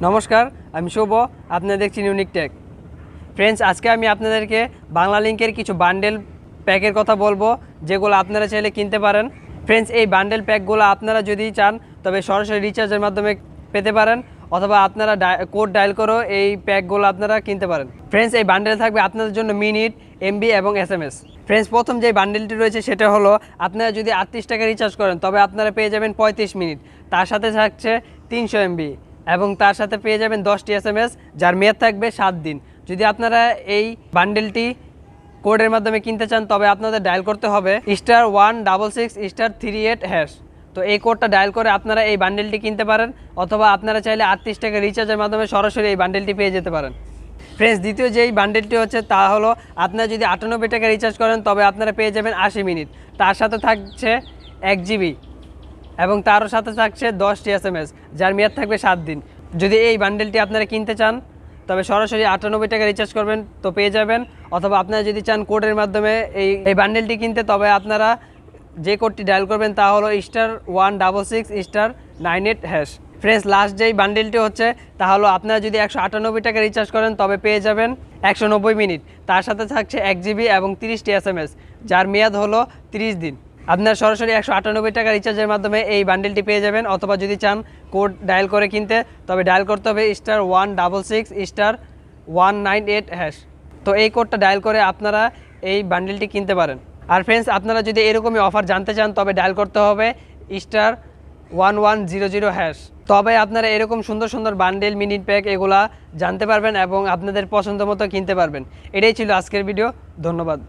নমস্কার, আমি শুভ। আপনারা দেখছেন ইউনিক টেক। ফ্রেন্ডস, আজকে আমি আপনাদেরকে বাংলা লিংকের কিছু বান্ডেল প্যাকের কথা বলবো, যেগুলো আপনারা চাইলে কিনতে পারেন। ফ্রেন্ডস, এই বান্ডেল প্যাকগুলো আপনারা যদি চান তবে সরাসরি রিচার্জের মাধ্যমে পেতে পারেন, অথবা আপনারা কোড ডায়াল করেও এই প্যাকগুলো আপনারা কিনতে পারেন। ফ্রেন্ডস, এই বান্ডেল থাকবে আপনাদের জন্য মিনিট, এমবি এবং SMS। ফ্রেন্ডস, প্রথম যে বান্ডেলটি রয়েছে সেটা হলো, আপনারা যদি 38 টাকা রিচার্জ করেন তবে আপনারা পেয়ে যাবেন 35 মিনিট, তার সাথে থাকছে 300 MB এবং তার সাথে পেয়ে যাবেন 10টি SMS, যার মেয়াদ থাকবে 7 দিন। যদি আপনারা এই বান্ডেলটি কোডের মাধ্যমে কিনতে চান তবে আপনাদের ডায়াল করতে হবে *166*38#। তো এই কোডটা ডায়াল করে আপনারা এই বান্ডেলটি কিনতে পারেন, অথবা আপনারা চাইলে 38 টাকা রিচার্জের মাধ্যমে সরাসরি এই বান্ডেলটি পেয়ে যেতে পারেন। ফ্রেন্ডস, দ্বিতীয় যেই বান্ডেলটি হচ্ছে তা হলো, আপনারা যদি 98 টাকা রিচার্জ করেন তবে আপনারা পেয়ে যাবেন 80 মিনিট, তার সাথে থাকছে 1 GB এবং তারও সাথে থাকছে 10টি SMS, যার মেয়াদ থাকবে 7 দিন। যদি এই বান্ডেলটি আপনারা কিনতে চান তবে সরাসরি 98 টাকা রিচার্জ করবেন তো পেয়ে যাবেন, অথবা আপনারা যদি চান কোডের মাধ্যমে এই বান্ডেলটি কিনতে তবে আপনারা যে কোডটি ডায়াল করবেন তা হলো *166*98#। ফ্রেন্ডস, লাস্ট যেই বান্ডেলটি হচ্ছে তা হলো, আপনারা যদি 198 টাকা রিচার্জ করেন তবে পেয়ে যাবেন 190 মিনিট, তার সাথে থাকছে 1 GB এবং 30টি SMS, যার মেয়াদ হলো 30 দিন। আপনারা সরাসরি 198 টাকা রিচার্জের মাধ্যমে এই বান্ডেলটি পেয়ে যাবেন, অথবা যদি চান কোড ডায়াল করে কিনতে তবে ডায়াল করতে হবে *166*198#। তো এই কোডটা ডায়াল করে আপনারা এই বান্ডেলটি কিনতে পারেন। আর ফ্রেন্ডস, আপনারা যদি এরকমই অফার জানতে চান তবে ডায়াল করতে হবে *1100#। তবে আপনারা এরকম সুন্দর সুন্দর বান্ডেল, মিনিট প্যাক এগুলা জানতে পারবেন এবং আপনাদের পছন্দ মতো কিনতে পারবেন। এটাই ছিল আজকের ভিডিও। ধন্যবাদ।